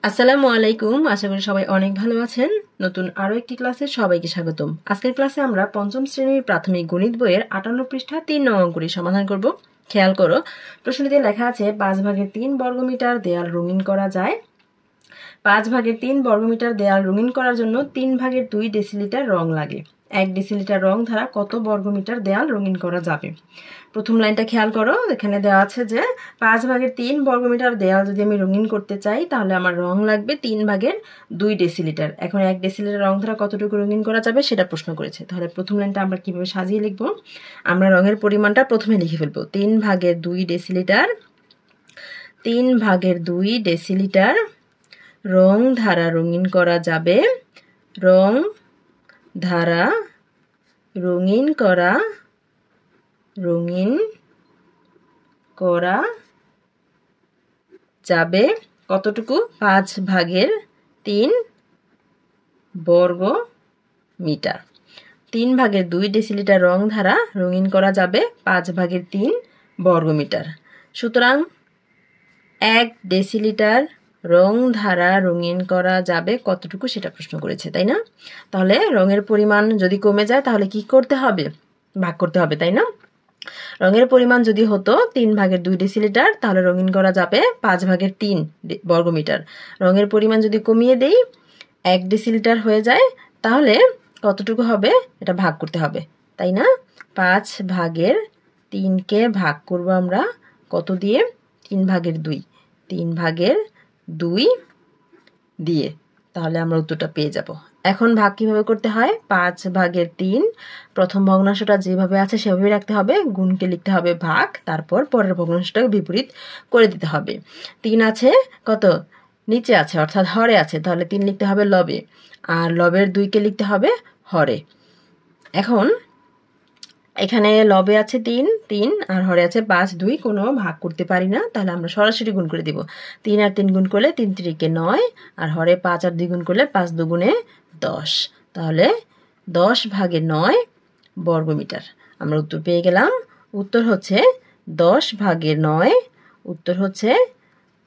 আসসালামু আলাইকুম। আশা করি সবাই অনেক ভালো আছেন। নতুন আরো একটি ক্লাসে সবাইকে স্বাগতম। আজকের ক্লাসে আমরা পঞ্চম শ্রেণীর প্রাথমিক গণিত বইয়ের 58 পৃষ্ঠা 3 নং অঙ্কটি সমাধান করব। খেয়াল করো, প্রশ্নটিতে লেখা আছে 5/3 বর্গমিটার দেয়াল রঙিন করা যায়। 5/3 বর্গমিটার দেয়াল রঙিন করার জন্য 3/2 ডেসিলিটার রং লাগে। 1 ডেসিলিটার রং দ্বারা কত বর্গমিটার দেয়াল রঙিন করা যাবে? প্রথম লাইনটা খেয়াল করো, এখানে দেওয়া আছে যে 5/3 বর্গমিটার দেয়াল যদি আমি রঙিন করতে চাই তাহলে আমার রং লাগবে 3/2 ডেসিলিটার। এখন 1 ডেসিলিটার রং দ্বারা কতটুকু রঙিন করা যাবে সেটা প্রশ্ন করেছে। তাহলে প্রথম লাইনটা আমরা কিভাবে সাজিয়ে লিখবো? আমরা রঙের পরিমাণটা প্রথমে লিখে ফেলবো। 3/2 ডেসিলিটার, 3/2 ডেসিলিটার রং ধারা রঙিন করা যাবে। রং ধারা রঙিন করা যাবে কতটুকু? 5/3 বর্গ মিটার। 3/2 ডেসিলিটার রং ধারা রঙিন করা যাবে 5/3 বর্গমিটার। সুতরাং 1 ডেসিলিটার রং ধারা রঙিন করা যাবে কতটুকু সেটা প্রশ্ন করেছে, তাই না? তাহলে রঙের পরিমাণ যদি কমে যায় তাহলে কি করতে হবে? ভাগ করতে হবে, তাই না? রঙের পরিমাণ যদি হতো 3/2 ডেসিলিটার তাহলে রঙিন করা যাবে 5/3 বর্গমিটার। রঙের পরিমাণ যদি কমিয়ে দেই 1 ডেসিলিটার হয়ে যায় তাহলে কতটুকু হবে এটা ভাগ করতে হবে, তাই না? 5/3কে ভাগ করব আমরা কত দিয়ে? 3/2, 3/2 দিয়ে। তাহলে আমরা উত্তরটা পেয়ে যাব। এখন ভাগ কিভাবে করতে হয়? 5/3 প্রথম ভগ্নাংশটা যেভাবে আছে সেভাবে রাখতে হবে, গুণকে লিখতে হবে ভাগ, তারপর পরের ভগ্নাংশটাকে বিপরীত করে দিতে হবে। 3 আছে কত? নিচে আছে, অর্থাৎ হরে আছে, তাহলে 3 লিখতে হবে লবে, আর লবের 2কে লিখতে হবে হরে। এখন এখানে লবে আছে 3 আর হরে আছে 5, 2 কোনো ভাগ করতে পারি না, তাহলে আমরা সরাসরি গুণ করে দিব। 3 আর 3 গুণ করলে 3 3 9, আর হরে 5 আর 2 গুণ করলে 5 2 10। তাহলে 10/9 বর্গমিটার। আমরা উত্তর পেয়ে গেলাম। উত্তর হচ্ছে 10/9। উত্তর হচ্ছে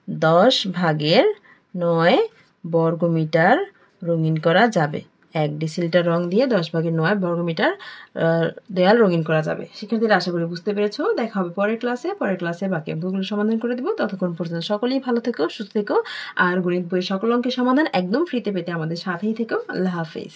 10/9 বর্গমিটার রঙিন করা যাবে। 1 ডেসিলিটার রং দিয়ে 10/9 বর্গমিটার দেয়াল রঙিন করা যাবে। শিক্ষার্থীরা আশা করি বুঝতে পেরেছো। দেখা হবে পরের ক্লাসে বাকি অঙ্কগুলো সমাধান করে দেবো। ততক্ষণ পর্যন্ত সকলেই ভালো থেকো, সুস্থ থেকো, আর গণিত বইয়ের সকল অঙ্কের সমাধান একদম ফ্রিতে পেতে আমাদের সাথেই থেকো। আল্লাহ হাফেজ।